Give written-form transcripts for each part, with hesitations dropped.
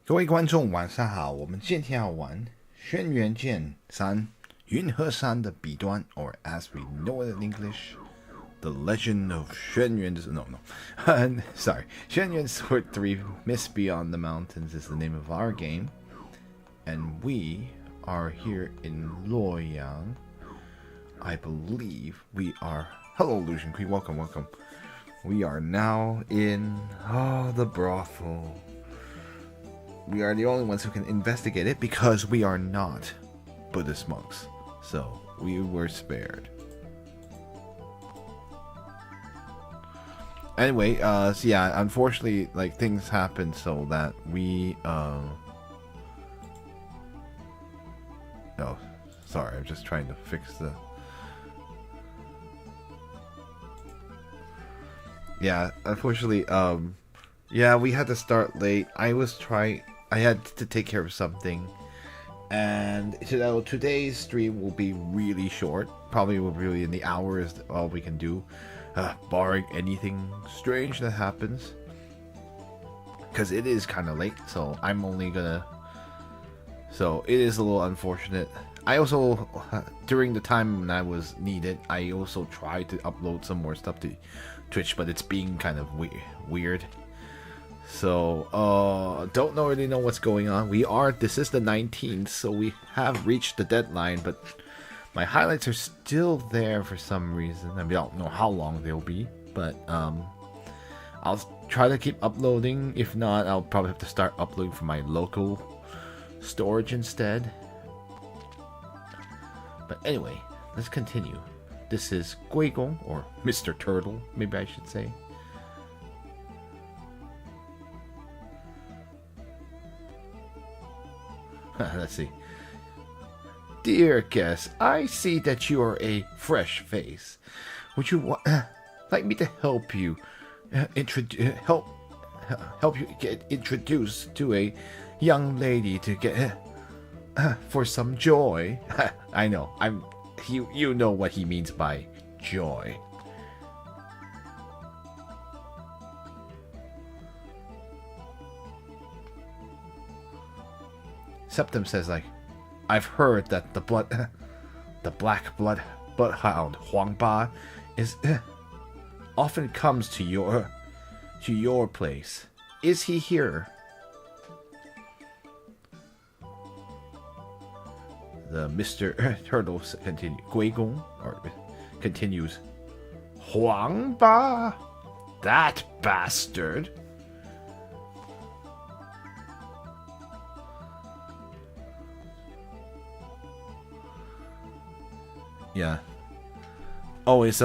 各位观众，晚上好！我们今天要玩轩辕剑三云和山的彼端 or as we know it in English, The Legend of Xuan Yuan. No. Sorry. Xuan Yuan Sword 3 Mist Beyond the Mountains is the name of our game. And we are here in Luoyang. I believe we are... Hello, Illusion Queen. Welcome. We are now in the brothel. We are the only ones who can investigate it because we are not Buddhist monks. So we were spared. Anyway, so yeah, unfortunately, like, things happened so that we oh, sorry, I'm just trying to fix the... Yeah, unfortunately, yeah, we had to start late. I had to take care of something, and today's stream will be really short. Probably will be in the hour is all we can do, barring anything strange that happens. Because it is kind of late, so I'm only gonna... So it is a little unfortunate. I also, during the time when I was needed, I also tried to upload some more stuff to Twitch, but it's being kind of weird. So, don't really know what's going on. This is the 19th, so we have reached the deadline, but my highlights are still there for some reason. I mean, I don't know how long they'll be, but, I'll try to keep uploading. If not, I'll probably have to start uploading from my local storage instead. But anyway, let's continue. This is Guigong, or Mr. Turtle, maybe I should say. Let's see. Dear guest, I see that you are a fresh face. Would you like me to help you help you get introduced to a young lady to get for some joy? I know. You know what he means by joy. Septim says, like, I've heard that the black bloodhound Huangba is often comes to your place. Is he here? The Mr. Turtle continues. Huangba, that bastard. Yeah. Oh, it's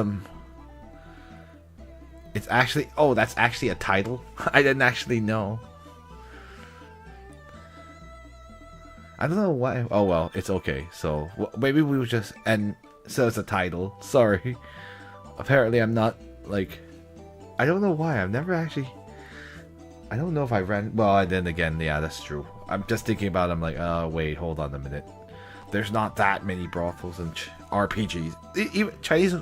actually... Oh, that's actually a title? I didn't actually know. I don't know why... Oh, well, it's okay. So, maybe we would just... And so it's a title. Sorry. Apparently, I'm not, like... I don't know why. I've never actually... I don't know if I ran... Well, and then again, yeah, that's true. I'm just thinking about it. I'm like, wait, hold on a minute. There's not that many brothels and RPGs. Even Chinese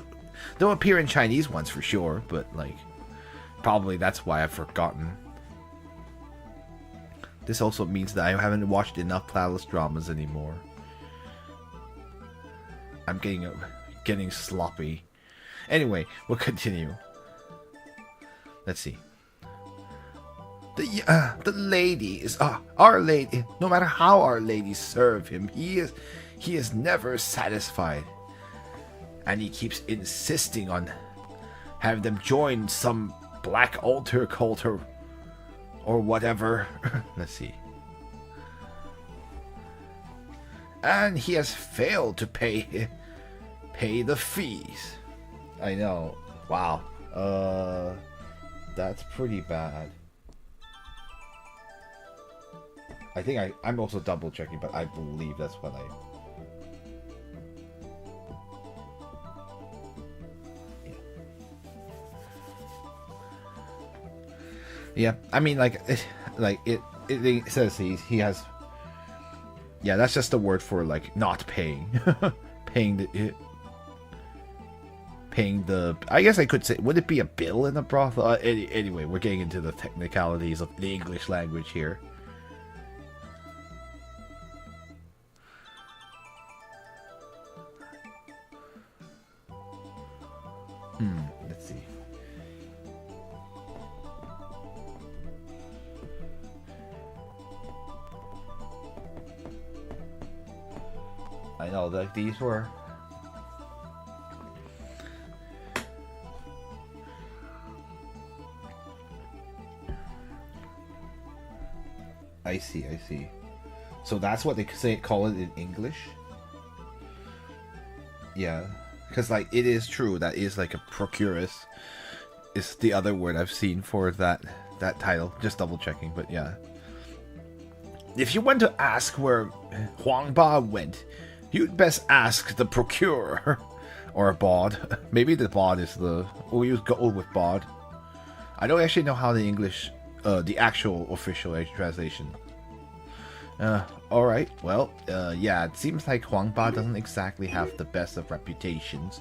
don't appear in Chinese ones for sure, but like probably that's why I've forgotten. This also means that I haven't watched enough Palace dramas anymore. I'm getting sloppy. Anyway, we'll continue. Let's see. The lady is our lady. No matter how our ladies serve him, he is never satisfied, and he keeps insisting on having them join some black altar cult or whatever. Let's see. And he has failed to pay the fees. I know. Wow. That's pretty bad. I think I'm also double checking, but I believe that's what I... Yeah, I mean, it says he has... Yeah, that's just the word for, like, not paying. paying the... I guess I could say... Would it be a bill in a brothel? Anyway, we're getting into the technicalities of the English language here. Let's see. I know that these were. I see, I see. So that's what they call it in English? Yeah. Because, like, it is true. That is, like, a procuress. Is the other word I've seen for that title. Just double checking, but yeah. If you want to ask where Huang Ba went, you'd best ask the procurer. Or a bod. Maybe the bod is the... We use go with bod. I don't actually know how the English... the actual official translation. Alright, well, yeah, it seems like Huang Ba doesn't exactly have the best of reputations.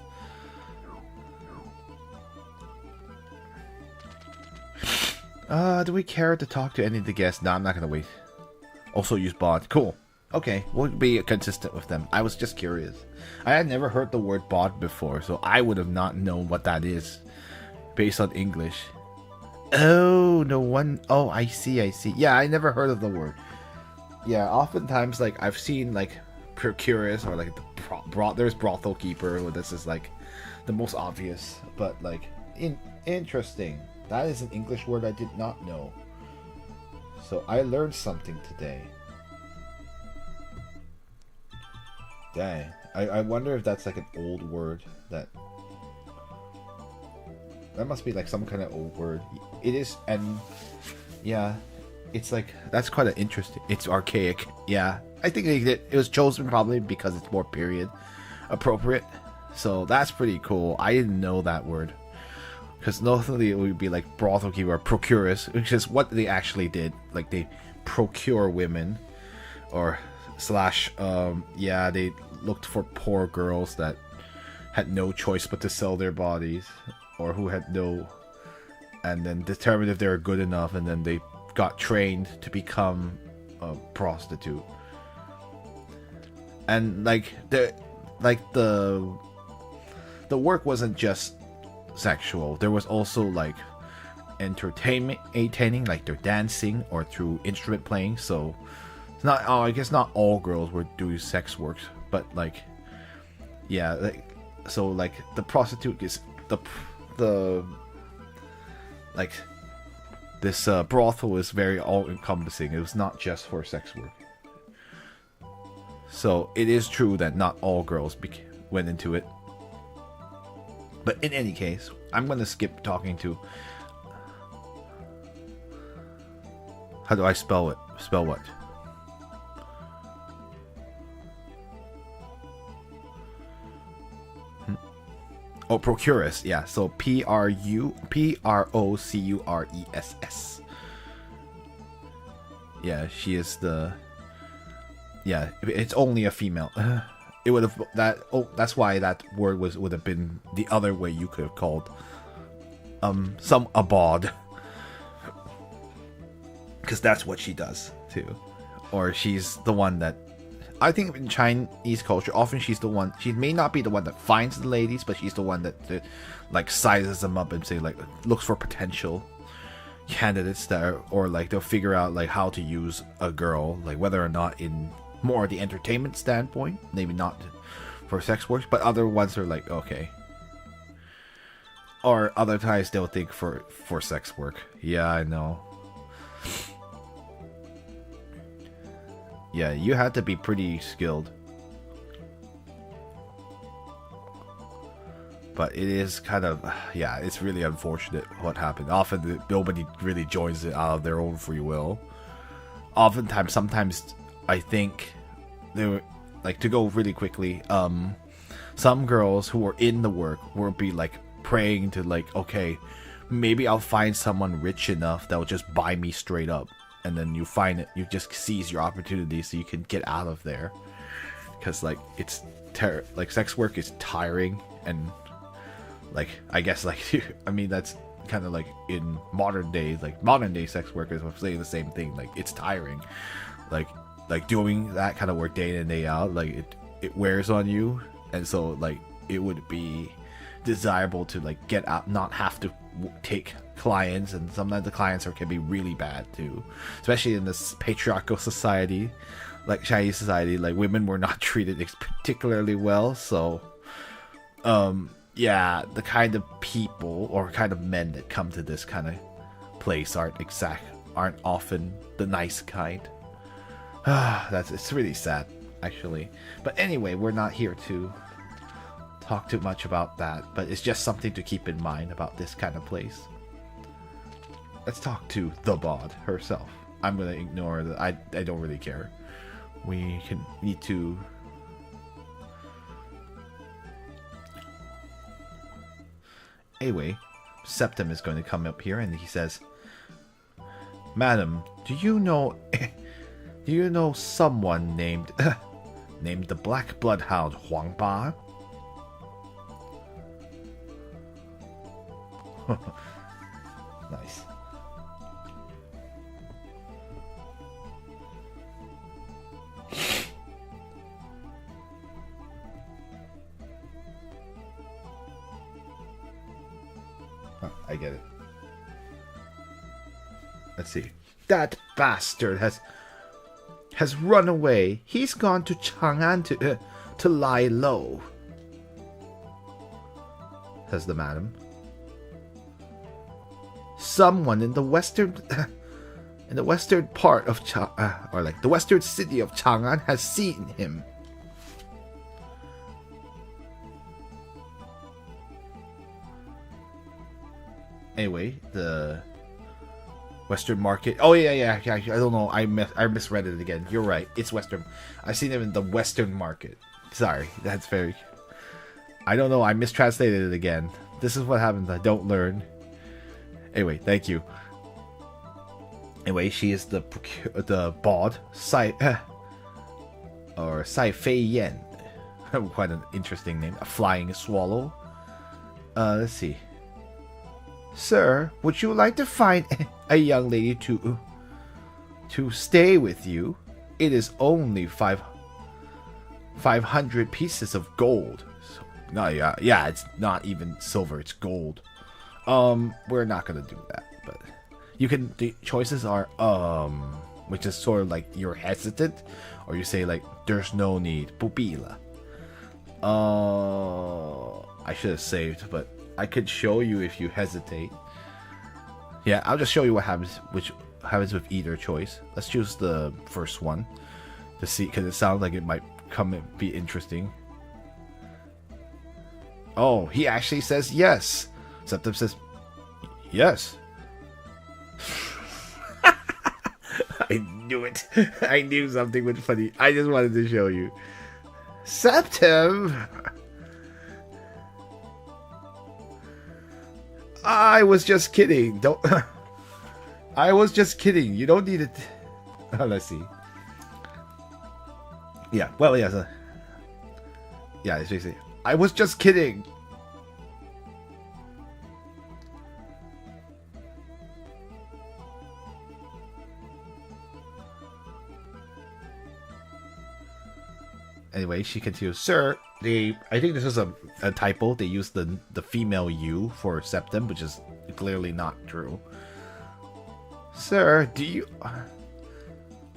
Do we care to talk to any of the guests? No, I'm not gonna wait. Also use bod. Cool. Okay, we'll be consistent with them. I was just curious. I had never heard the word bod before, so I would have not known what that is based on English. Oh, no one... Oh, I see, I see. Yeah, I never heard of the word. Yeah, oftentimes, like, I've seen, like, procuress or, like, there's brothel keeper, where this is, like, the most obvious. But, like, interesting. That is an English word I did not know. So, I learned something today. Dang. I wonder if that's, like, an old word that... That must be, like, some kind of old word. It is, and... Yeah... It's like, that's quite an interesting, it's archaic. Yeah, I think it was chosen probably because it's more period appropriate. So that's pretty cool. I didn't know that word. Because normally it would be like brothel keeper or procuress, which is what they actually did. Like they procure women or slash, yeah, they looked for poor girls that had no choice but to sell their bodies or who had no, and then determined if they were good enough, and then they got trained to become a prostitute. And like the work wasn't just sexual. There was also like entertaining, like they're dancing or through instrument playing. So it's not, I guess not all girls were doing sex works, but like, yeah, like, so like the prostitute is the like this brothel is very all-encompassing. It was not just for sex work. So it is true that not all girls went into it. But in any case, I'm going to skip talking to... How do I spell it? Spell what? Oh, procuress. Yeah, so Procuress. Yeah, she is the... Yeah, it's only a female. It would have that. Oh, that's why that word would have been the other way. You could have called some abod, because that's what she does too, or she's the one that. I think in Chinese culture, often she's the one. She may not be the one that finds the ladies, but she's the one that like sizes them up and say like looks for potential candidates that are, or like they'll figure out like how to use a girl, like whether or not in more the entertainment standpoint, maybe not for sex work, but other ones are like okay, or other times they'll think for sex work. Yeah, I know. Yeah, you had to be pretty skilled. But it is kind of, yeah, it's really unfortunate what happened. Often nobody really joins it out of their own free will. Oftentimes, sometimes I think they were, like, to go really quickly, some girls who were in the work will be like praying to like, okay, maybe I'll find someone rich enough that will just buy me straight up. And then you find it, you just seize your opportunity so you can get out of there. Because like it's like sex work is tiring, and like I guess like I mean that's kind of like in modern days, like modern day sex workers will say the same thing. Like it's tiring, like doing that kind of work day in and day out. Like it wears on you, and so like it would be desirable to like get out, not have to take clients, and sometimes the clients can be really bad too, especially in this patriarchal society like Chinese society. Like women were not treated particularly well, so yeah, the kind of people or kind of men that come to this kind of place aren't often the nice kind. It's really sad, actually. But anyway, we're not here to talk too much about that, but it's just something to keep in mind about this kind of place. Let's talk to the bod herself. I'm gonna ignore that. I don't really care. We need to. Anyway, Septim is going to come up here, and he says, "Madam, do you know someone named named the Black Bloodhound Huang Ba?" Nice. I get it. Let's see. That bastard has run away. He's gone to Chang'an to lie low, says the madam. Someone in the western part of or like the western city of Chang'an has seen him. Anyway, the Western Market. Oh yeah. I don't know. I misread it again. You're right. It's Western. I've seen him in the Western Market. Sorry, that's very. I don't know. I mistranslated it again. This is what happens. I don't learn. Anyway, thank you. Anyway, she is the bod Sai Fei Yan. Quite an interesting name. A flying swallow. Let's see. Sir, would you like to find a young lady to stay with you? It is only 500 pieces of gold. So, no, yeah, it's not even silver, it's gold. We're not gonna do that, but the choices are which is sort of like you're hesitant, or you say like there's no need, 不必了. I should have saved, but I could show you if you hesitate. Yeah, I'll just show you what happens with either choice. Let's choose the first one to see, because it sounds like it might be interesting. Oh, he actually says yes. Septim says yes. I knew it. I knew something was funny. I just wanted to show you. Septim! I was just kidding. Don't. I was just kidding. You don't need it. Let's see. Yeah. Well, yeah. Yeah. It's basically. I was just kidding. Anyway, she continues, Sir, I think this is a typo. They used the female you for Septim, which is clearly not true. Sir,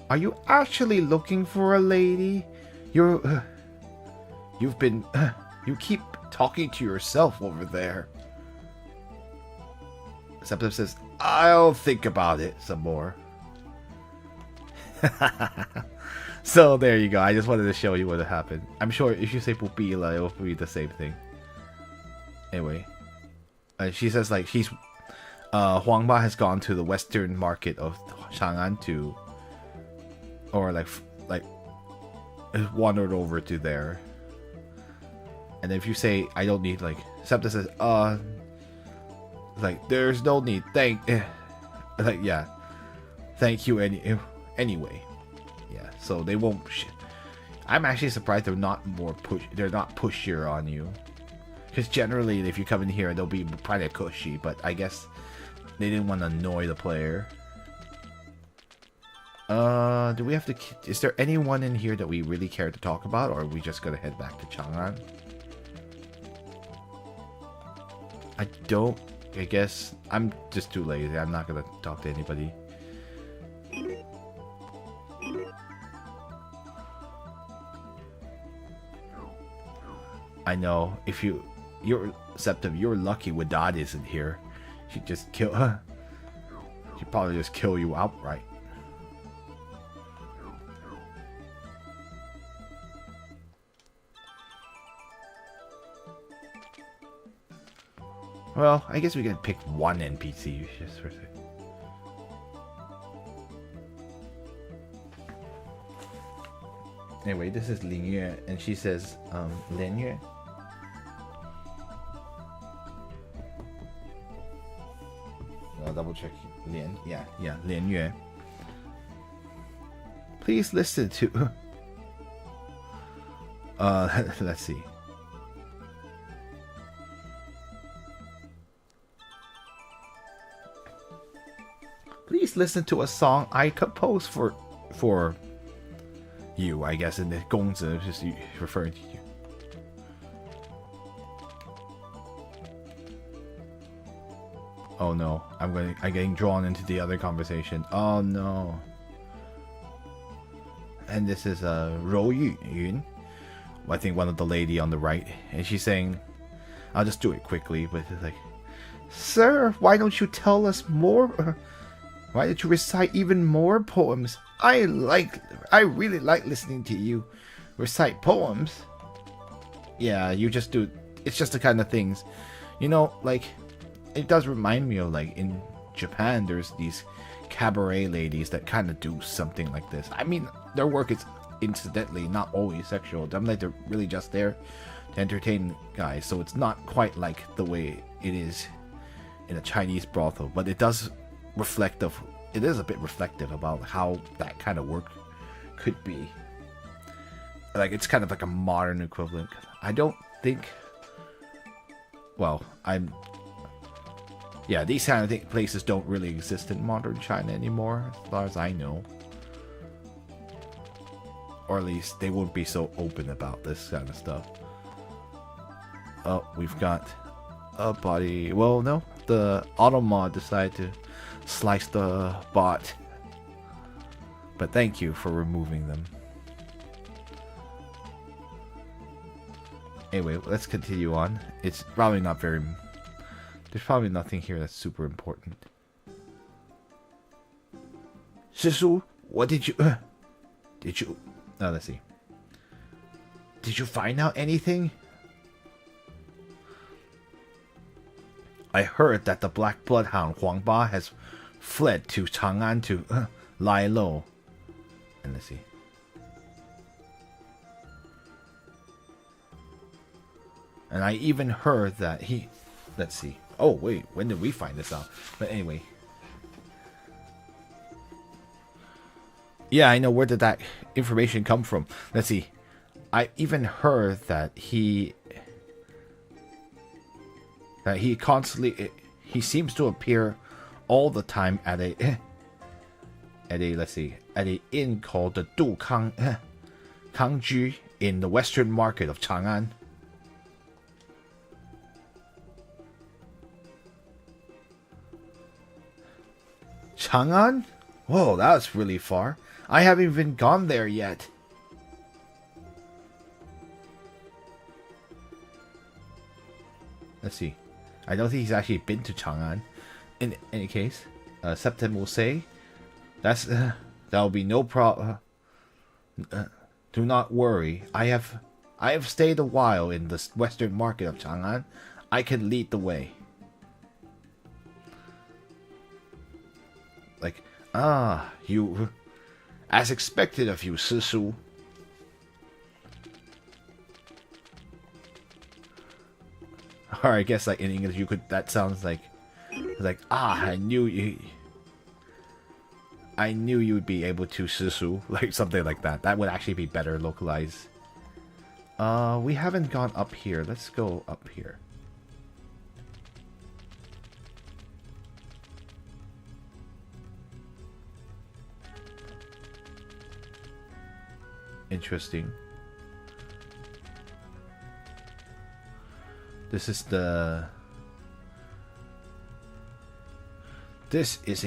are you actually looking for a lady? You keep talking to yourself over there. Septim says, I'll think about it some more. So there you go. I just wanted to show you what happened. I'm sure if you say pupila, it will be the same thing. Anyway, she says like Huang Ba has gone to the western market of Chang'an or wandered over to there. And if you say I don't need, like Septa says like there's no need. Thank you anyway. Yeah, so they won't. I'm actually surprised they're not pushier on you, because generally if you come in here they'll be probably cushy, but I guess they didn't want to annoy the player. Do we have to? Is there anyone in here that we really care to talk about, or are we just gonna head back to Chang'an? I don't. I guess I'm just too lazy. I'm not gonna talk to anybody. I know. If you're Septim, you're lucky Wadad isn't here. She'd just kill her. She'd probably just kill you outright. Well, I guess we can pick one NPC just for a second. Anyway, this is Lin Yue, and she says, Lin Yue. I'll double check. Lin, yeah, Lin Yue. Please listen to. Let's see. Please listen to a song I composed for you, I guess, in the Gongzi, just referring to you. Oh no, I'm getting drawn into the other conversation. Oh no. And this is Rou Yun, I think one of the lady on the right, and she's saying, I'll just do it quickly, but it's like, sir, why don't you tell us more? Why don't you recite even more poems? I really like listening to you recite poems. Yeah, you just do. It's just the kind of things, you know, like, it does remind me of, like, in Japan, there's these cabaret ladies that kind of do something like this. I mean, their work is incidentally not always sexual. I'm like, they're really just there to entertain guys, so it's not quite like the way it is in a Chinese brothel, but it does it is a bit reflective about how that kind of work could be. Like, it's kind of like a modern equivalent. I don't think, well, yeah, these kind of places don't really exist in modern China anymore, as far as I know. Or at least they won't be so open about this kind of stuff. Oh, we've got a body. Well, no, the automod decided to slice the bot. But thank you for removing them. Anyway, let's continue on. It's probably not very... There's probably nothing here that's super important. Shisu, what did you... Oh, let's see. Did you find out anything? I heard that the Black Bloodhound Huang Ba has fled to Chang'an to lie low. And let's see. And I even heard that he... Let's see. Oh, wait. When did we find this out? But anyway. Yeah, I know. Where did that information come from? Let's see. I even heard that he constantly... He seems to appear all the time at a... let's see. At an inn called the Du Kangju in the western market of Chang'an. Chang'an? Whoa, that's really far. I haven't even gone there yet. Let's see. I don't think he's actually been to Chang'an. In any case, Septem will say, that'll be no problem. Do not worry. I have stayed a while in the western market of Chang'an. I can lead the way. Like, you, as expected of you, Sisu. Or I guess, like, in English, that sounds like, I knew you'd be able to, Sisu. Like, something like that. That would actually be better localized. We haven't gone up here. Let's go up here. Interesting. This is the This is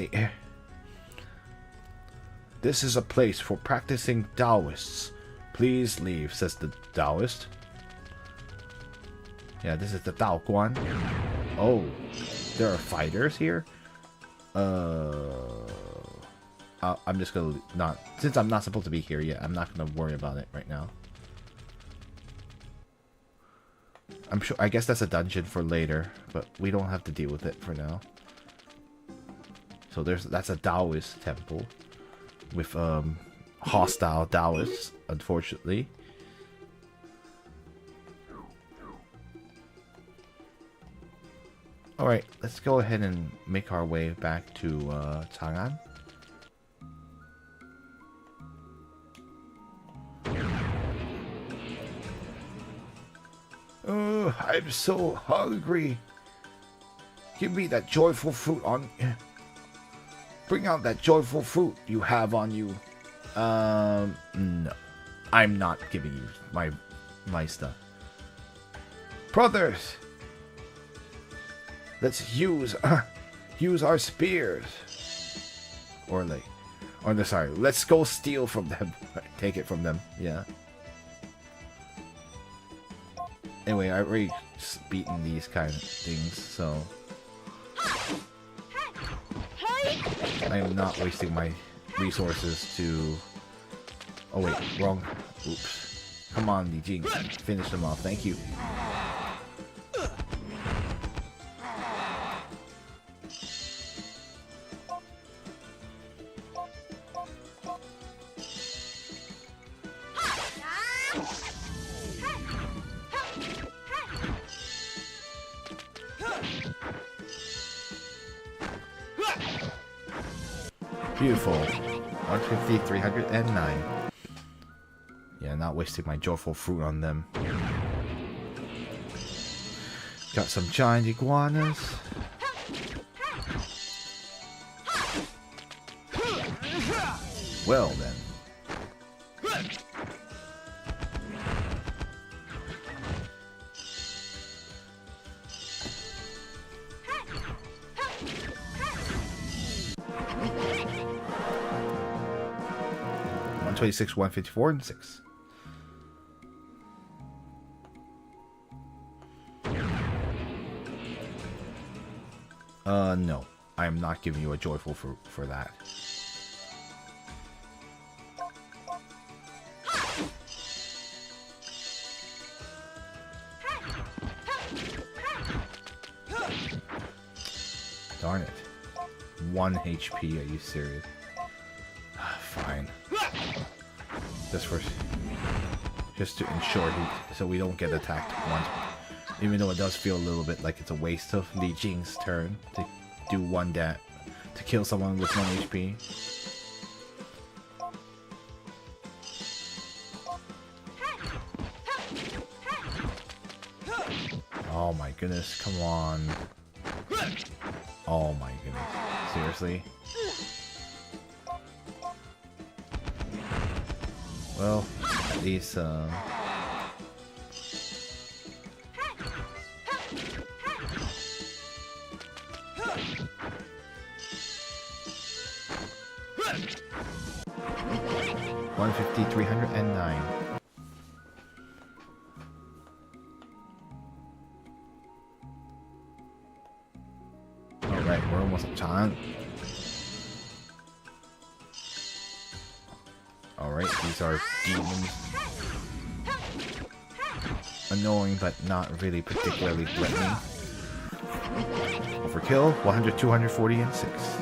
a place for practicing Taoists. Please leave, says the Taoist. Yeah, this is the Tao Guan. Oh, there are fighters here? I'm just gonna not... Since I'm not supposed to be here yet, I'm not gonna worry about it right now. I'm sure... I guess that's a dungeon for later, but we don't have to deal with it for now. So that's a Taoist temple with hostile Taoists, unfortunately. Alright, let's go ahead and make our way back to Chang'an. Oh, I'm so hungry. Give me that joyful fruit on... Bring out that joyful fruit you have on you. No. I'm not giving you my stuff. Brothers! Let's use our spears. Sorry, let's go steal from them. Take it from them, yeah. Anyway, I've already beaten these kind of things, so... I am not wasting my resources to... Oh wait, wrong. Oops. Come on, Li Jing. Finish them off, thank you. Beautiful. 150, 309. Yeah, not wasting my joyful fruit on them. Got some giant iguanas. Well then. $126, 154, and 6. No. I am not giving you a joyful fruit for that. Darn it. 1 HP, are you serious? Fine. Just to ensure so we don't get attacked once. Even though it does feel a little bit like it's a waste of Li Jing's turn to do to kill someone with 1 HP. Oh my goodness, come on. Oh my goodness. Seriously? Well, at least, $150, 309. Alright, we're almost at time. Alright, these are demons. Annoying, but not really particularly threatening. Overkill, 100, 240, and 6.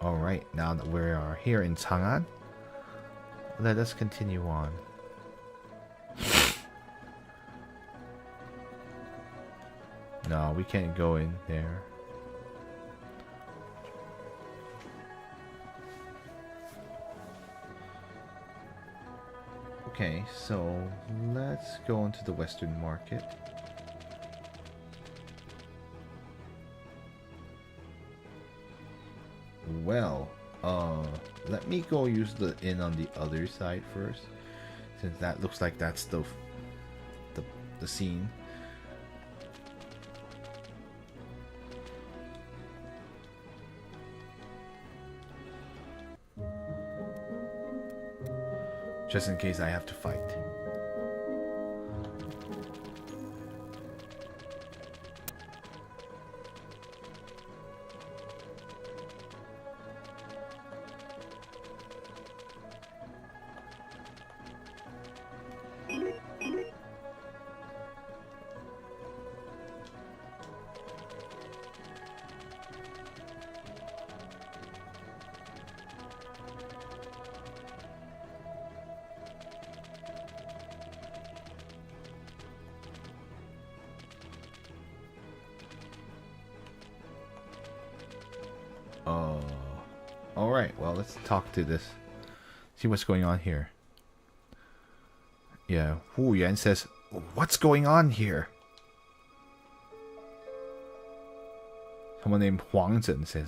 Alright, now that we are here in Chang'an, let us continue on. No, we can't go in there. Okay, so let's go into the Western Market. Well, let me go use the inn on the other side first. since that looks like that's the scene. Just in case I have to fight. Alright, well, let's talk to this. See what's going on here. Yeah, Wu Yuan says, what's going on here? Someone named Huang Zhen says,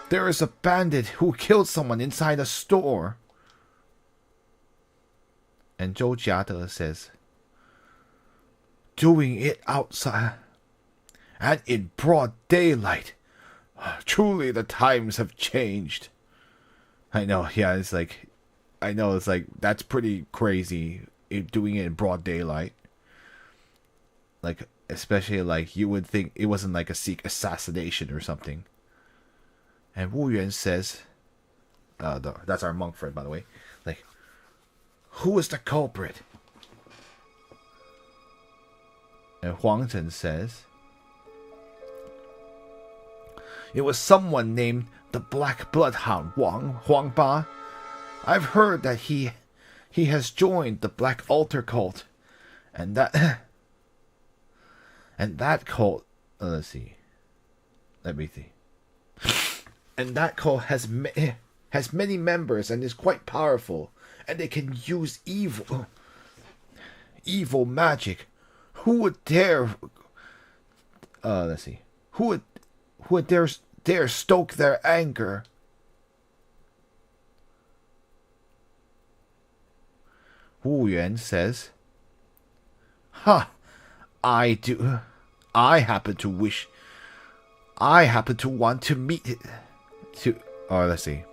there is a bandit who killed someone inside a store. And Zhou Jiade says, doing it outside and in broad daylight. Truly the times have changed. I know, yeah, it's like, that's pretty crazy, doing it in broad daylight. Like, especially, like, you would think it wasn't like a Sikh assassination or something. And Wu Yuan says, that's our monk friend, by the way, like, who is the culprit? And Huang Zhen says, it was someone named the Black Bloodhound Huang Ba. I've heard that he has joined the Black Altar cult, and that cult. Let's see. Let me see. And that cult has many members and is quite powerful, and they can use evil magic. Who would dare? Let's see. Who would dare stoke their anger? Wu Yuan says, "Ha! I do. I happen to want to meet it. Let's see.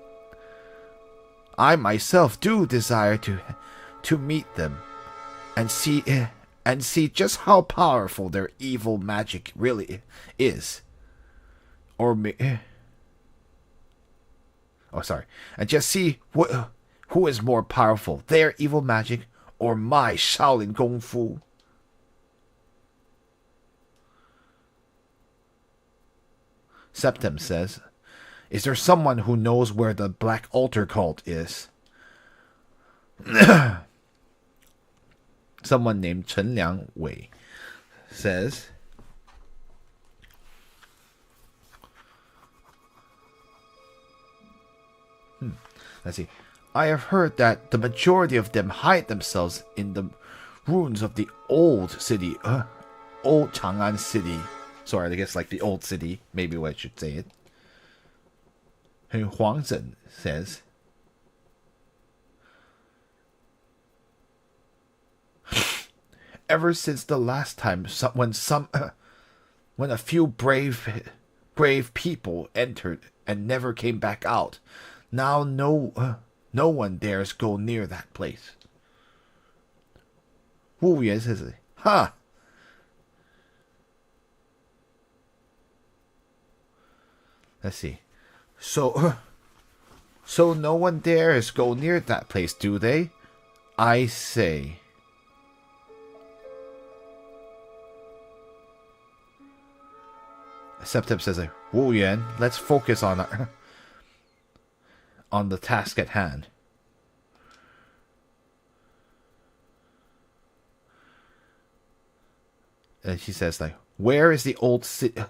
I myself do desire to meet them, and see just how powerful their evil magic really is. And just see who is more powerful, their evil magic or my Shaolin Kung Fu." Septim says, is there someone who knows where the Black Altar cult is? Someone named Chen Liang Wei says, let's see. I have heard that the majority of them hide themselves in the ruins of the old city, old Chang'an city. Sorry, I guess like the old city, maybe what I should say it. And Huang Zhen says, ever since the last time when a few brave people entered and never came back out, now no one dares go near that place. Wu Yuan says, "Ha! Let's see. So no one dares go near that place, do they? I say." Septim says, "Wu Yuan, let's focus on the task at hand." And she says, like, where is the old city?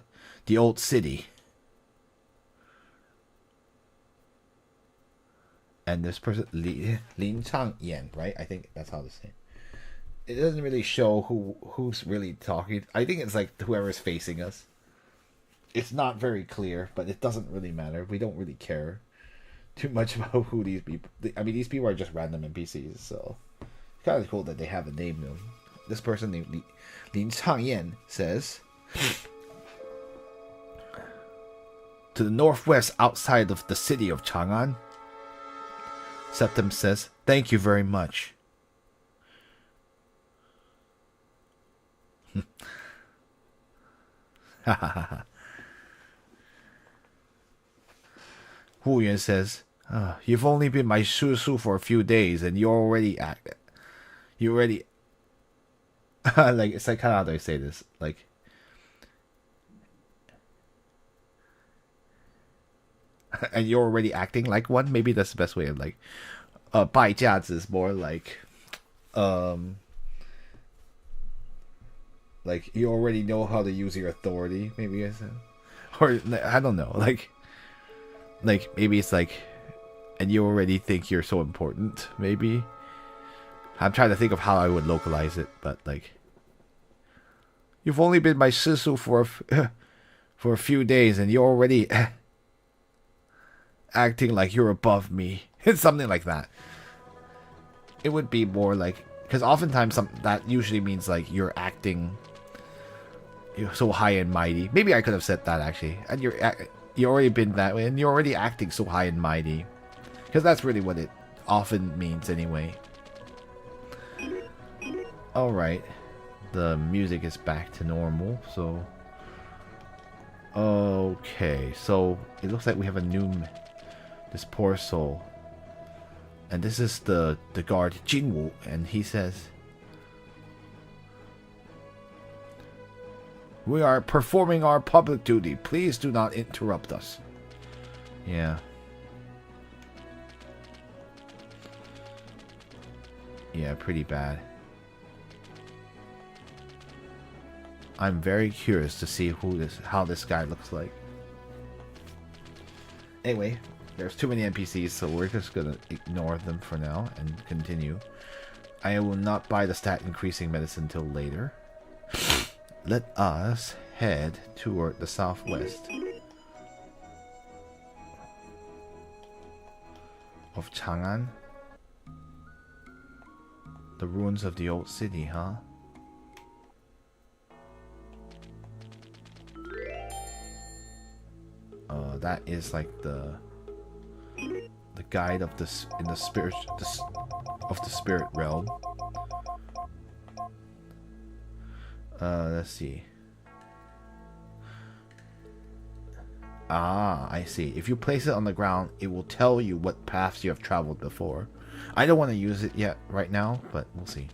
And this person, Lin Chang Yan, right? I think that's how to say it. It doesn't really show who's really talking. I think it's like whoever's facing us. It's not very clear, but it doesn't really matter. We don't really care. too much about who these people. I mean, these people are just random NPCs, so it's kind of cool that they have a name though. This person named Lin Changyan says, to the northwest outside of the city of Chang'an. Septim says, thank you very much. Hu Yuan says, you've only been my Su for a few days and you already like, it's like, how do I say this? Like, and you're already acting like one? Maybe that's the best way of like, 败架子 is more like you already know how to use your authority, maybe I said. Or I don't know, like maybe it's like, and you already think you're so important, maybe. I'm trying to think of how I would localize it, but like, you've only been my Sisu for a few days and you're already acting like you're above me. It's something like that. It would be more like, because oftentimes that usually means like you're acting so high and mighty. Maybe I could have said that actually. And you're already been that way, and you're already acting so high and mighty, because that's really what it often means anyway. All right, the music is back to normal. So okay, so it looks like we have a new. This poor soul. And this is the guard Jinwu, and he says, we are performing our public duty. Please do not interrupt us. Yeah. Yeah, pretty bad. I'm very curious to see how this guy looks like. Anyway, there's too many NPCs, so we're just gonna ignore them for now and continue. I will not buy the stat increasing medicine till later. Let us head toward the southwest of Chang'an. The ruins of the old city, huh? That is like the guide of this in the spirit of the spirit realm. Let's see. Ah, I see. If you place it on the ground, it will tell you what paths you have traveled before. I don't want to use it yet right now, but we'll see.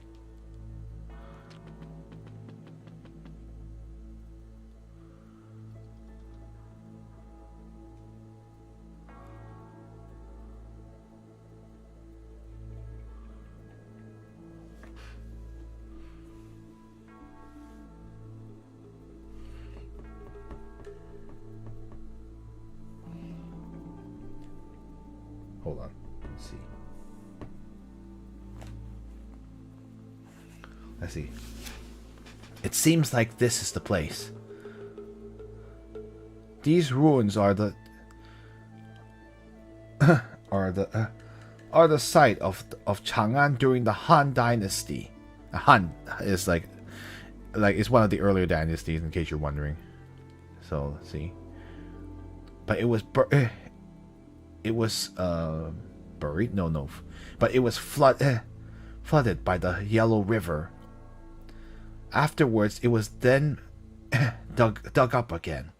Hold on. Let's see. Let's see. It seems like this is the place. These ruins are the are the site of Chang'an during the Han Dynasty. Han is like it's one of the earlier dynasties, in case you're wondering. So let's see. But it was buried. No. But it was flooded by the Yellow River. Afterwards, it was then dug up again.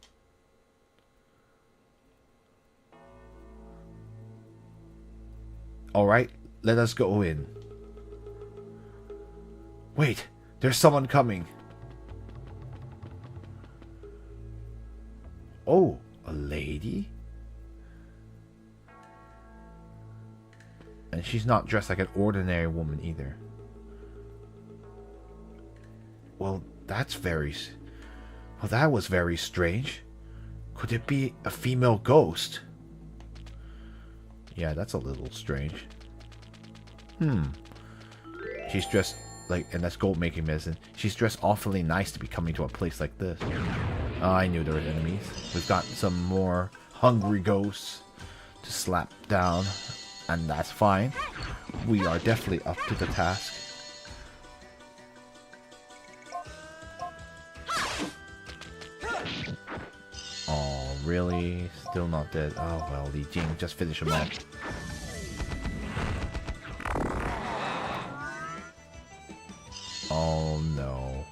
All right, let us go in. Wait, there's someone coming. Oh, a lady? And she's not dressed like an ordinary woman either. Well, that was very strange. Could it be a female ghost? Yeah, that's a little strange. She's dressed like, and that's gold making medicine. She's dressed awfully nice to be coming to a place like this. Oh, I knew there were enemies. We've got some more hungry ghosts to slap down, and that's fine. We are definitely up to the task. Oh, really? Still not dead? Oh, well, Li Jing, just finish him off. Oh, no.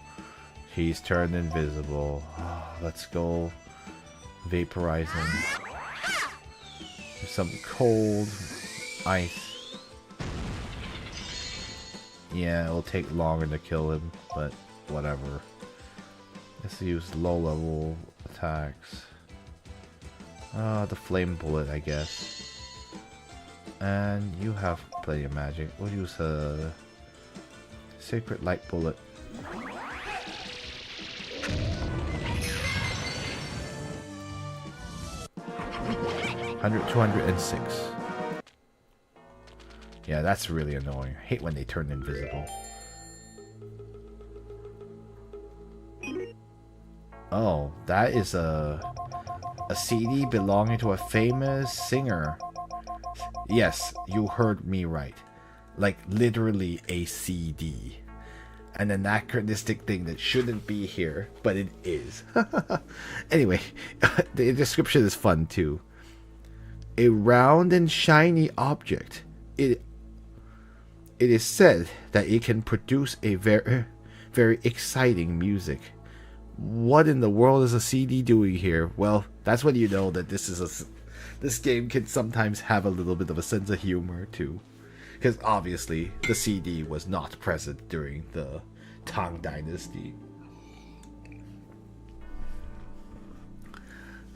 He's turned invisible. Oh, let's go vaporize him. Some cold ice. Yeah, it'll take longer to kill him, but whatever. Let's use low level attacks. The flame bullet, I guess. And you have plenty of magic. We'll use a sacred light bullet. 206. Yeah, that's really annoying. I hate when they turn invisible. Oh, that is a CD belonging to a famous singer. Yes, you heard me right. Like, literally a CD. An anachronistic thing that shouldn't be here, but it is. Anyway, the description is fun too. A round and shiny object. It is said that it can produce a very exciting music. What in the world is a CD doing here? Well, that's when you know that this game can sometimes have a little bit of a sense of humor too. Because obviously the CD was not present during the Tang Dynasty.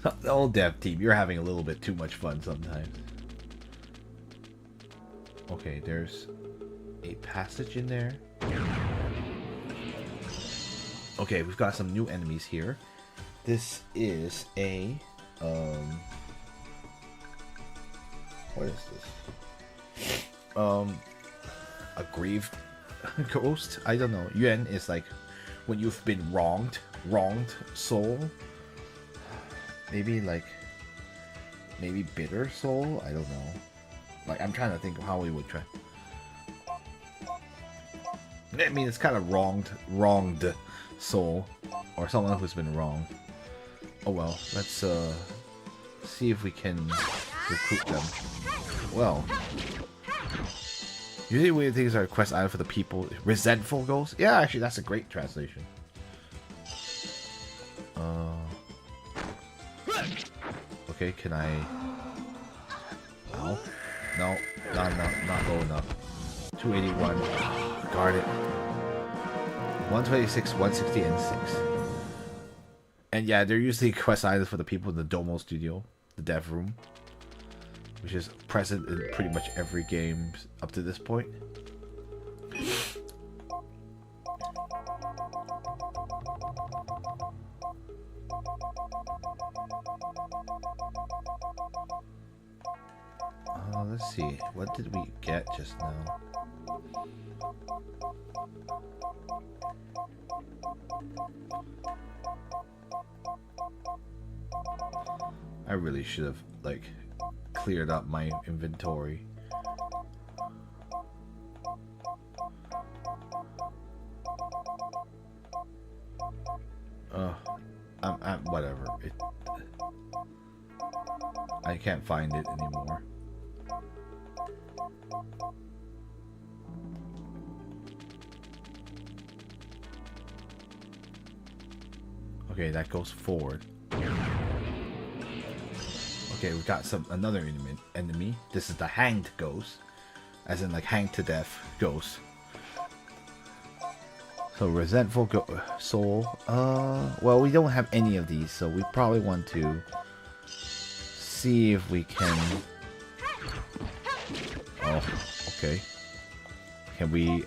The old dev team, you're having a little bit too much fun sometimes. Okay, there's a passage in there. Okay, we've got some new enemies here. This is a what is this? A grieved ghost? I don't know. Yuan is like when you've been wronged soul. Maybe bitter soul? I don't know. Like, I'm trying to think of how we would try. I mean, it's kind of wronged soul, or someone who's been wronged. Oh well, let's see if we can recruit them. Well, usually weird things are quest item for the people. Resentful ghosts? Yeah, actually, that's a great translation. Okay, can I? No, no, not low enough. 281. Guard it. 126, 160, and 6. And yeah, they're usually quest items for the people in the Domo studio, the dev room, which is present in pretty much every game up to this point. Let's see. What did we get just now? I really should have, like, cleared up my inventory. I'm whatever. I can't find it anymore. Okay, that goes forward. Okay, we got another enemy. This is the hanged ghost, as in like hanged to death ghost. So resentful soul. Well, we don't have any of these, so we probably want to see if we can. Oh, okay. Can we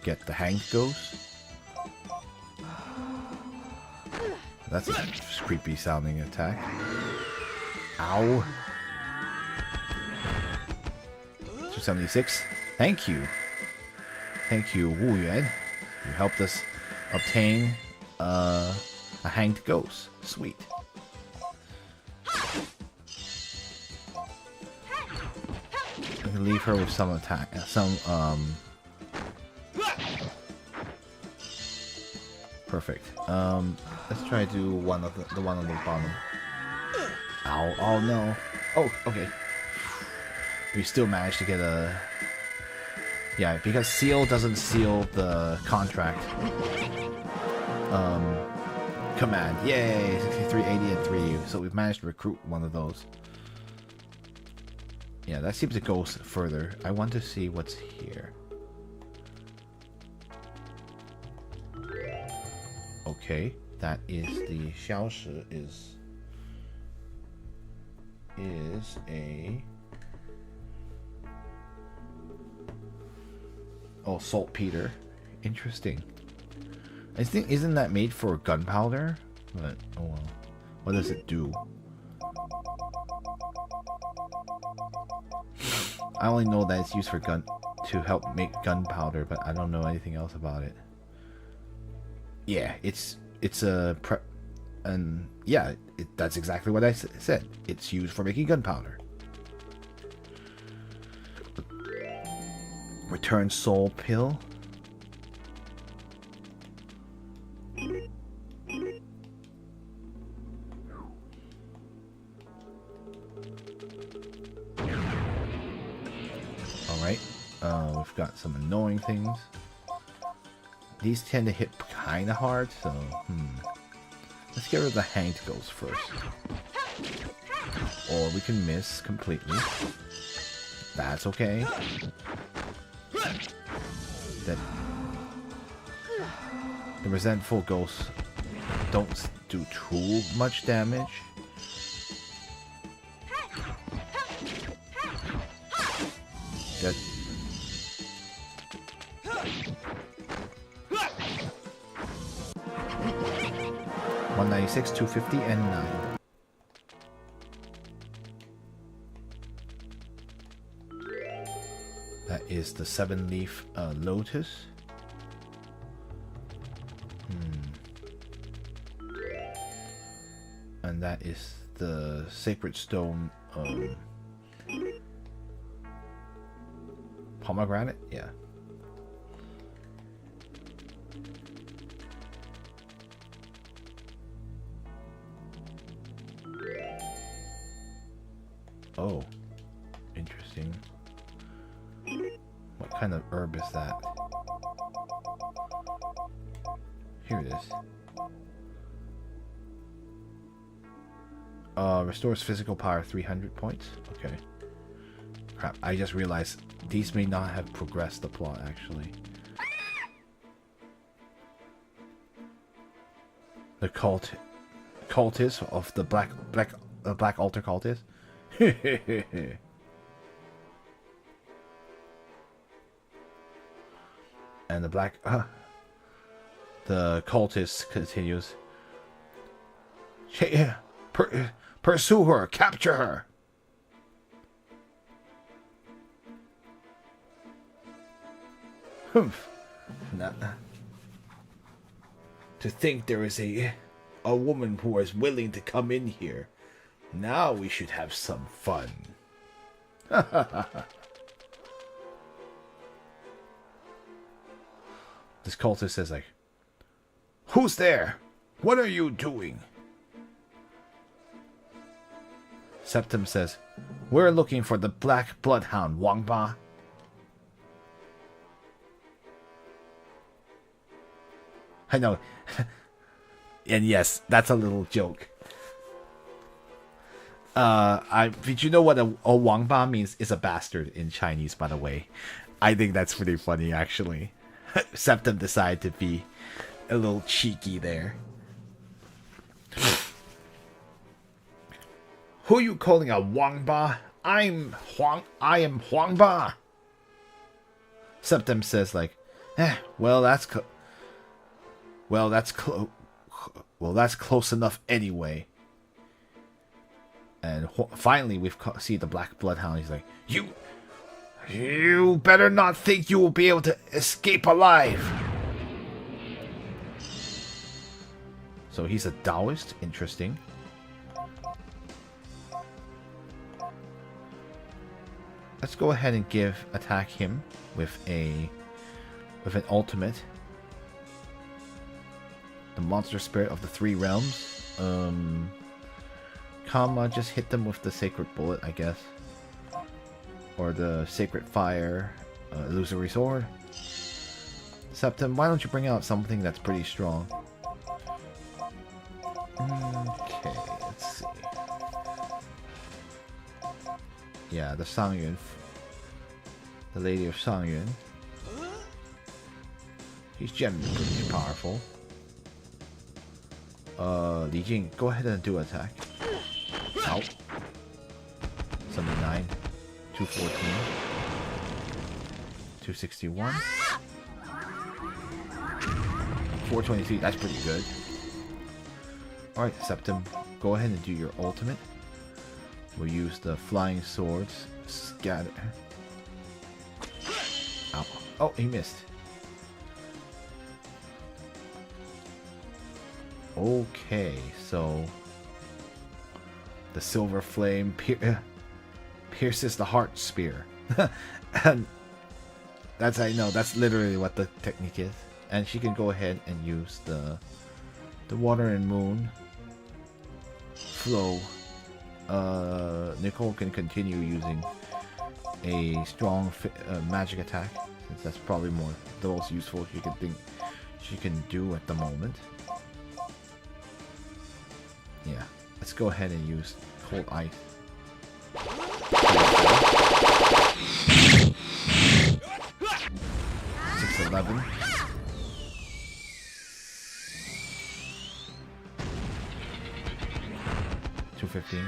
get the hanged ghost? That's a creepy sounding attack. Ow. 276. Thank you. Thank you, Wu Yuan. You helped us obtain a hanged ghost. Sweet. can leave her with some attack, Perfect. Let's try to do the one on the bottom. Ow! Oh no! Oh, okay. We still managed to get a. Yeah, because seal doesn't seal the contract. Command. Yay! 63, 80, and 3. So we've managed to recruit one of those. Yeah, that seems to go further. I want to see what's here. Okay, that is the 消失 is a saltpeter. Interesting. I think isn't that made for gunpowder? But oh well. What does it do? I only know that it's used for to help make gunpowder, but I don't know anything else about it. Yeah, it's a prep, and yeah, that's exactly what I said. It's used for making gunpowder. Return soul pill. Alright, we've got some annoying things. These tend to hit kind of hard, so let's get rid of the hanged ghost first. Or we can miss completely. That's okay. That the resentful ghosts don't do too much damage. That 196, 250, and 9. That is the 7-leaf lotus. And that is the sacred stone pomegranate. Yeah. Oh, interesting. What kind of herb is that? Here it is. Restores physical power 300 points. Okay. Crap, I just realized these may not have progressed the plot, actually. The cultist of the black altar cultist. And the cultist continues. Pursue her, capture her. Humph. To think there is a woman who is willing to come in here. Now we should have some fun. This cultist says like, "Who's there? What are you doing?" Septim says, "We're looking for the black bloodhound, Wang Ba." I know. And yes, that's a little joke. Did you know what a Wang Ba means? Is a bastard in Chinese, by the way. I think that's pretty funny, actually. Septim decided to be a little cheeky there. Who are you calling a Wang Ba? I am Huang Ba. Septim says like, well that's close enough anyway. And finally we see the black bloodhound. He's like, you better not think you will be able to escape alive. So he's a Taoist. Interesting. Let's go ahead and attack him with an ultimate. The monster spirit of the 3 realms. Comma, just hit them with the sacred bullet, I guess. Or the sacred fire, illusory sword. Septim, why don't you bring out something that's pretty strong? Okay, let's see. Yeah, the Xuan Yuan. The Lady of Xuan Yuan. She's generally pretty powerful. Li Jing, go ahead and do attack. Ow. 79. 214. 261. 423, that's pretty good. Alright, Septim, go ahead and do your ultimate. We'll use the flying swords. Scatter. Ow. Oh, he missed. Okay, so the silver flame pierces the heart spear. And that's how you know, that's literally what the technique is. And she can go ahead and use the water and moon flow. Nicole can continue using a strong magic attack, since that's probably the most useful she can do at the moment. Yeah, let's go ahead and use cold ice. 611. 215.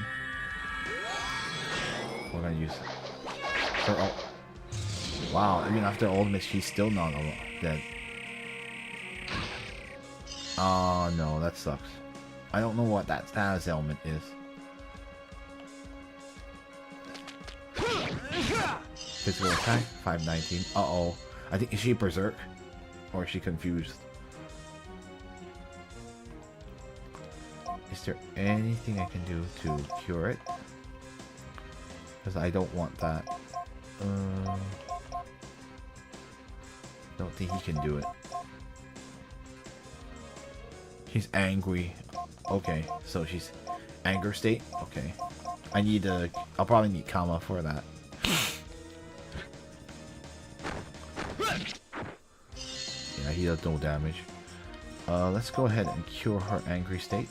We're gonna use her ult. Wow, even after ultimate, she's still not dead. Oh no, that sucks. I don't know what that status element is. Physical attack, 519. Uh-oh. I think, is she berserk? Or is she confused? Is there anything I can do to cure it? Because I don't want that. Don't think he can do it. She's angry. Okay, so she's anger state. Okay, I'll probably need Kama for that. Yeah, he does no damage. Let's go ahead and cure her angry state.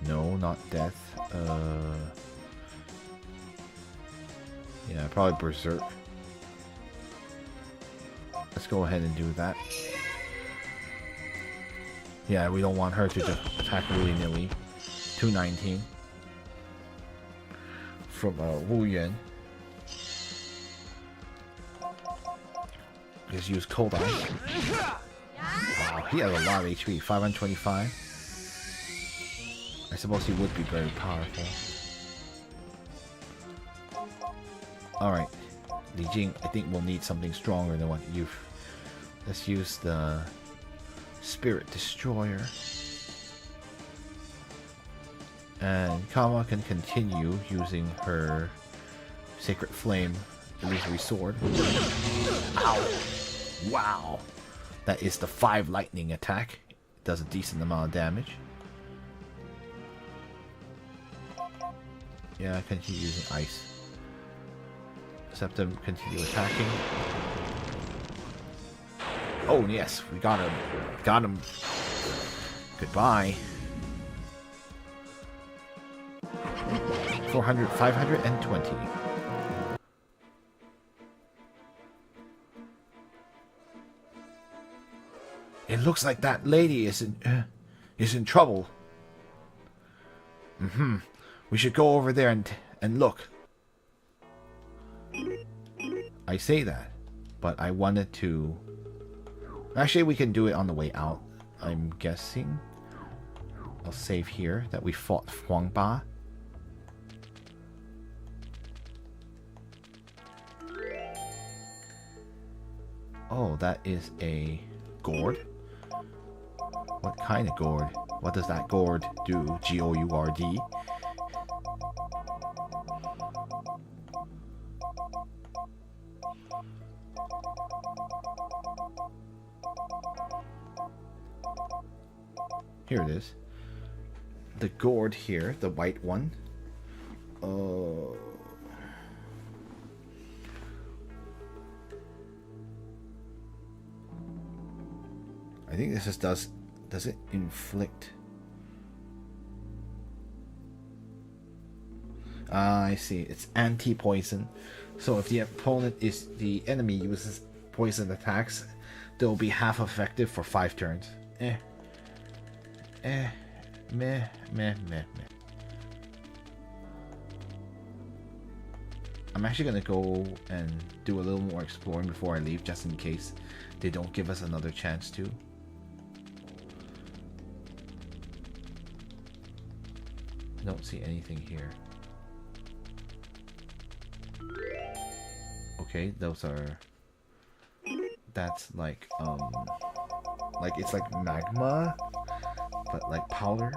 No, not death. Yeah, probably berserk. Let's go ahead and do that. Yeah, we don't want her to just attack willy-nilly. 219 from Wu Yuan. Just use cold ice. Wow, he has a lot of HP. 525. I suppose he would be very powerful. Alright, Li Jing, I think we'll need something stronger than what you've... Let's use the Spirit Destroyer. And Kama can continue using her Sacred Flame illusory sword. Ow! Wow! That is the 5 lightning attack. It does a decent amount of damage. Yeah, continue using ice. Septim, continue attacking. Oh yes, we got him. Got him. Goodbye. 400, 520. It looks like that lady is in trouble. We should go over there and look. I say that, but I wanted to... Actually, we can do it on the way out, I'm guessing. I'll save here that we fought Huangba. Oh, that is a gourd. What kind of gourd? What does that gourd do? G-O-U-R-D. Here it is. The gourd here, the white one. I think this just does it inflict? I see. It's anti-poison. So if the opponent is the enemy uses poison attacks, they'll be half effective for 5 turns. Meh. I'm actually gonna go and do a little more exploring before I leave, just in case they don't give us another chance to. I don't see anything here. Okay, those are... That's like it's like magma, but like powder.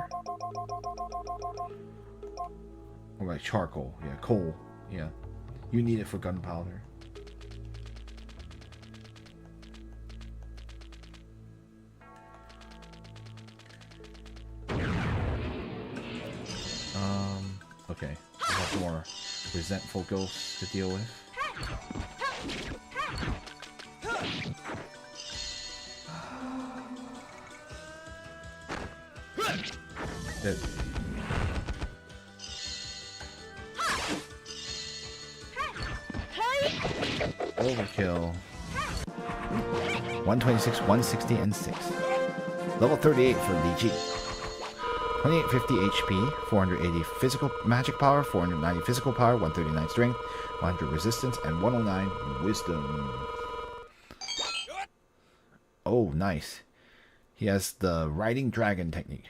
Or like charcoal, yeah, coal, yeah. You need it for gunpowder. Okay, we have more resentful ghosts to deal with. That overkill. 126, 160, and 6. Level 38 for Li Ji. 2850 HP, 480 physical magic power, 490 physical power, 139 strength, 100 resistance, and 109 wisdom. Oh, nice. He has the riding dragon technique.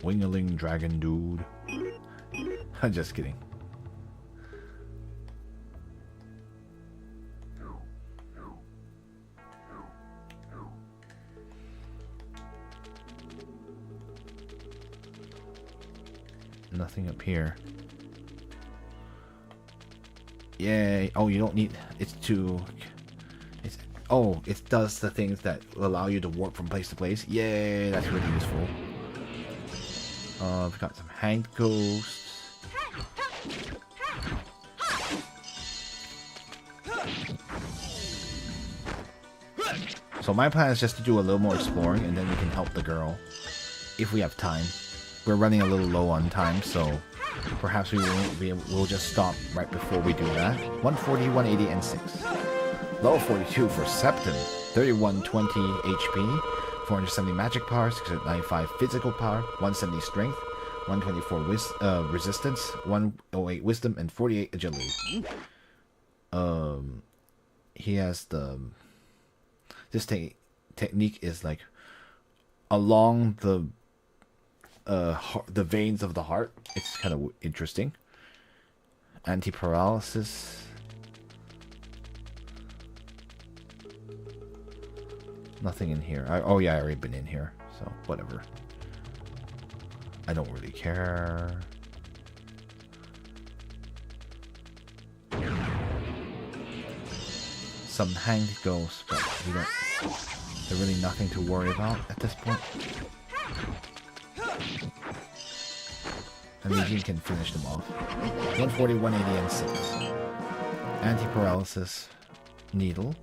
Wingaling dragon dude. I'm just kidding. Nothing up here. Yay. Oh, you don't need... It's too... It's... Oh, it does the things that allow you to warp from place to place. Yay, that's really useful. We've got some hanged ghosts. So my plan is just to do a little more exploring, and then we can help the girl if we have time. We're running a little low on time, so perhaps we'll just stop right before we do that. 140, 180, and 6. Level 42 for Septim. 3120 HP, 470 magic power, 695 physical power, 170 strength, 124 resistance, 108 wisdom, and 48 agility. He has the... This technique is like along the veins of the heart. It's kind of interesting. Anti-paralysis. Nothing in here. Oh yeah, I already been in here, so whatever. I don't really care. Some hanged ghosts, but we don't. They're really nothing to worry about at this point. And Eugene can finish them off. 140, 180, and 6. Anti-paralysis needle.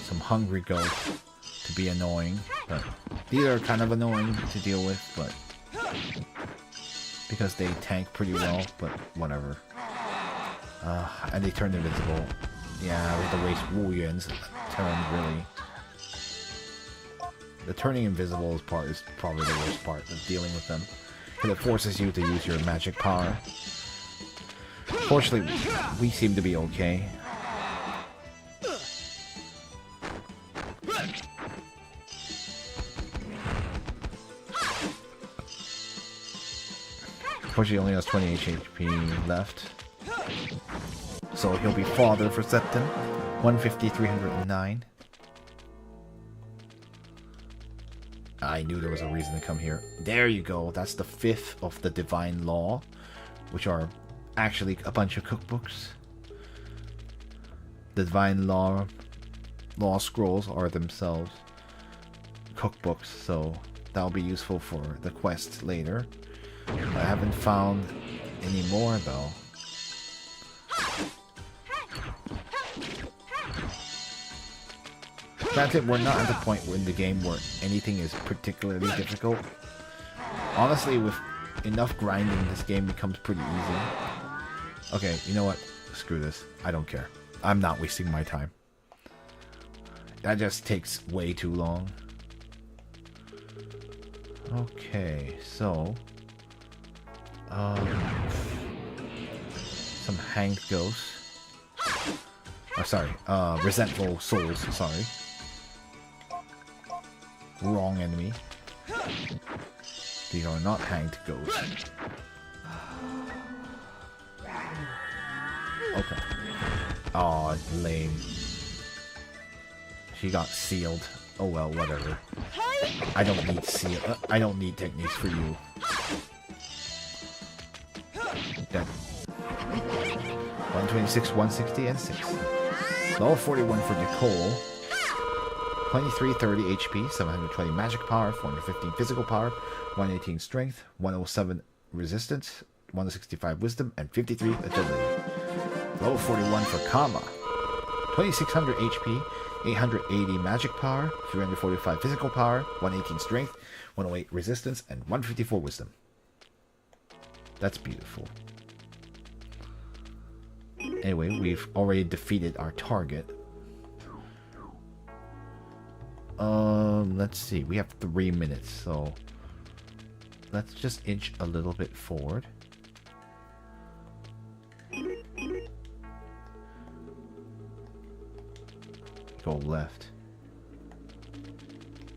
Some hungry ghosts to be annoying, but these are kind of annoying to deal with, but because they tank pretty well, but whatever. And they turn invisible. Yeah, with the waste Wu Yuan's turn, really. The turning invisible part is probably the worst part of dealing with them, because it forces you to use your magic power. Fortunately, we seem to be okay. Fortunately, he only has 20 HP left. So he'll be father for Septim. 150, 309. I knew there was a reason to come here. There you go. That's the 5th of the Divine Law, which are actually a bunch of cookbooks. The Divine Law scrolls are themselves cookbooks, so that'll be useful for the quest later. I haven't found any more though. Granted, we're not at the point in the game where anything is particularly difficult. Honestly, with enough grinding, this game becomes pretty easy. Okay, you know what? Screw this. I don't care. I'm not wasting my time. That just takes way too long. Okay, so... some hanged ghosts. Oh, sorry. Resentful souls, sorry. Wrong enemy. These are not hanged ghosts. Okay. Aw, lame. She got sealed. Oh well, whatever. I don't need I don't need techniques for you. Dead. 126, 160, and 6. Level 41 for Nicole. 2330 HP, 720 magic power, 415 physical power, 118 strength, 107 resistance, 165 wisdom, and 53 agility. Level 41 for Kama. 2600 HP, 880 magic power, 345 physical power, 118 strength, 108 resistance, and 154 wisdom. That's beautiful. Anyway, we've already defeated our target. Let's see. We have 3 minutes, so let's just inch a little bit forward. Go left.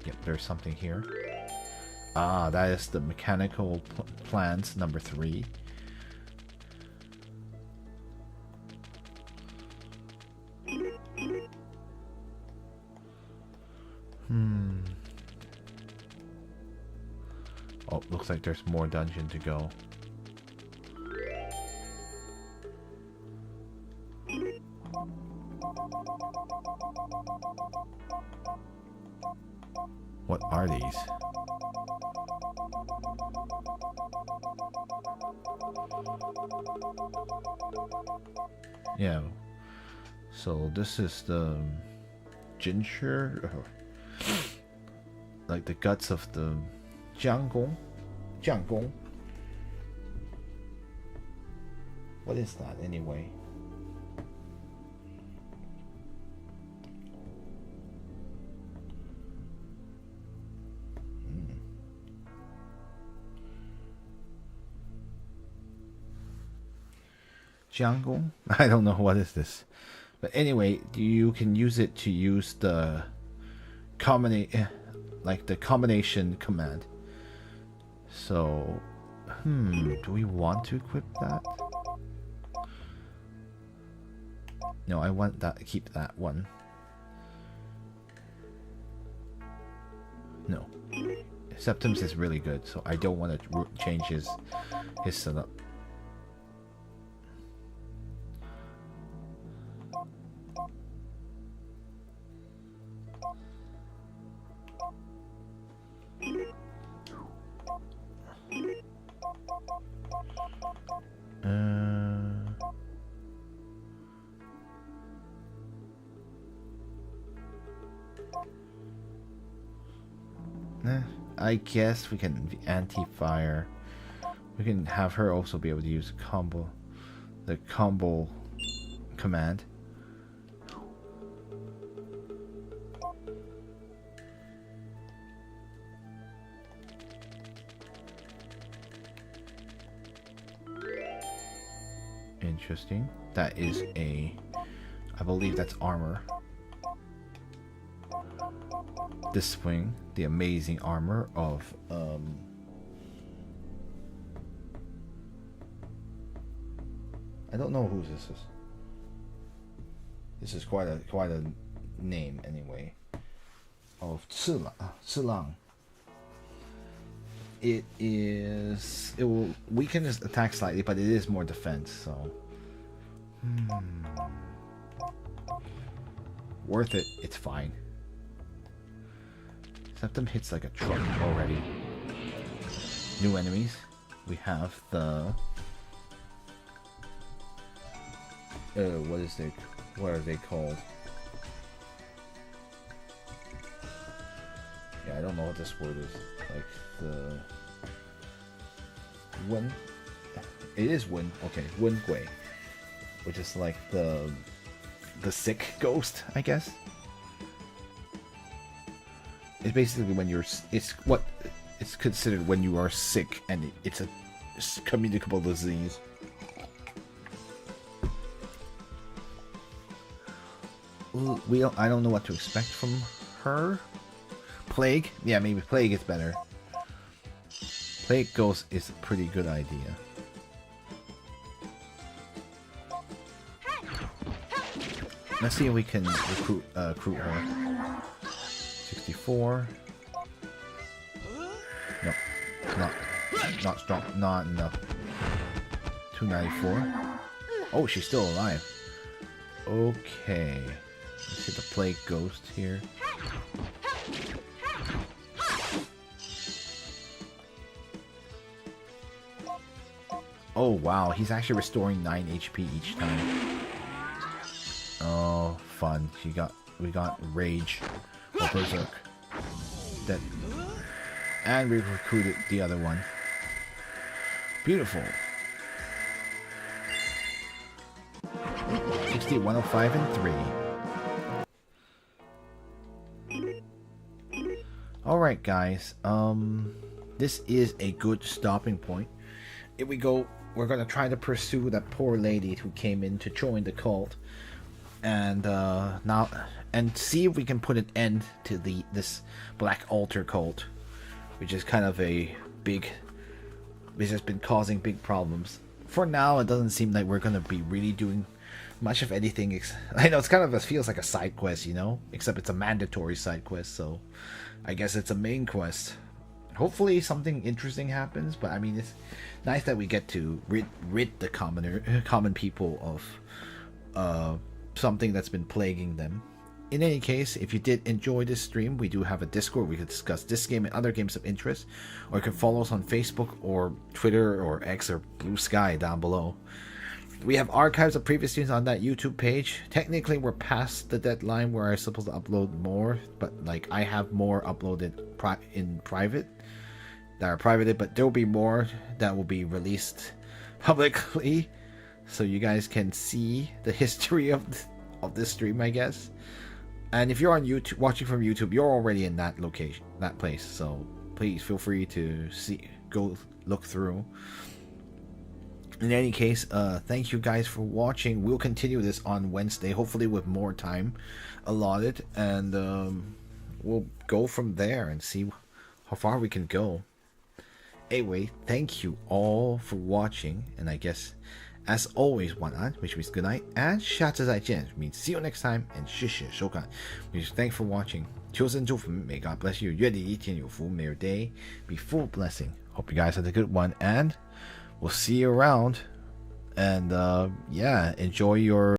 Yep, there's something here. Ah, that is the mechanical plans number 3. Oh, looks like there's more dungeon to go. What are these? Yeah. So this is the ginger, like the guts of the Jianggong. What is that anyway? Jianggong? I don't know what is this. But anyway, you can use it to use the combination command. So, do we want to equip that? No, I want that. Keep that one. No, Septims is really good, so I don't want to change his setup. I guess we can anti-fire. We can have her also be able to use the combo command. Interesting. That is I believe that's armor. This swing, the amazing armor of I don't know who this is. This is quite a name anyway. Of Cilang. it will weaken his attack slightly, but it is more defense, so worth it. It's fine. Septum hits like a truck already. New enemies. We have the what are they called? Yeah, I don't know what this word is. Like the Wen. It is Wen. Okay, Wen Gui, which is like the sick ghost, I guess. It's basically when you're. It's considered when you are sick, and it's a communicable disease. I don't know what to expect from her. Plague? Yeah, maybe Plague is better. Plague Ghost is a pretty good idea. Let's see if we can recruit her. 64. No, not strong. Not enough. 294. Oh, she's still alive. Okay. Let's hit the Plague Ghost here. Oh wow, he's actually restoring 9 HP each time. Oh, fun. We got Rage or Berserk. That, and we recruited the other one. Beautiful. 60, 105, and 3. Alright guys, this is a good stopping point. Here we go. We're gonna try to pursue that poor lady who came in to join the cult, and now see if we can put an end to this Black Altar cult, which is kind of which has been causing big problems. For now, it doesn't seem like we're gonna be really doing much of anything. I know it feels like a side quest, you know, except it's a mandatory side quest, so I guess it's a main quest. Hopefully something interesting happens, but I mean, it's nice that we get to rid the common people of something that's been plaguing them. In any case, if you did enjoy this stream, we do have a Discord. We could discuss this game and other games of interest, or you can follow us on Facebook or Twitter or X or Blue Sky down below. We have archives of previous streams on that YouTube page. Technically, we're past the deadline where I'm supposed to upload more, but like I have more uploaded in private that are privated, but there will be more that will be released publicly, so you guys can see the history of this stream, I guess. And if you're on YouTube, watching from YouTube, you're already in that location, that place. So please feel free to go look through. In any case, thank you guys for watching. We'll continue this on Wednesday, hopefully with more time allotted, and we'll go from there and see how far we can go. Anyway, thank you all for watching, and I guess, as always, 晚安, which means good night, and 下次再见, which means see you next time, and 谢谢收看, which means thanks for watching. 求神祝福, may God bless you. 愿你一天有福, may your day be full of blessing. Hope you guys had a good one, and we'll see you around. And yeah, enjoy your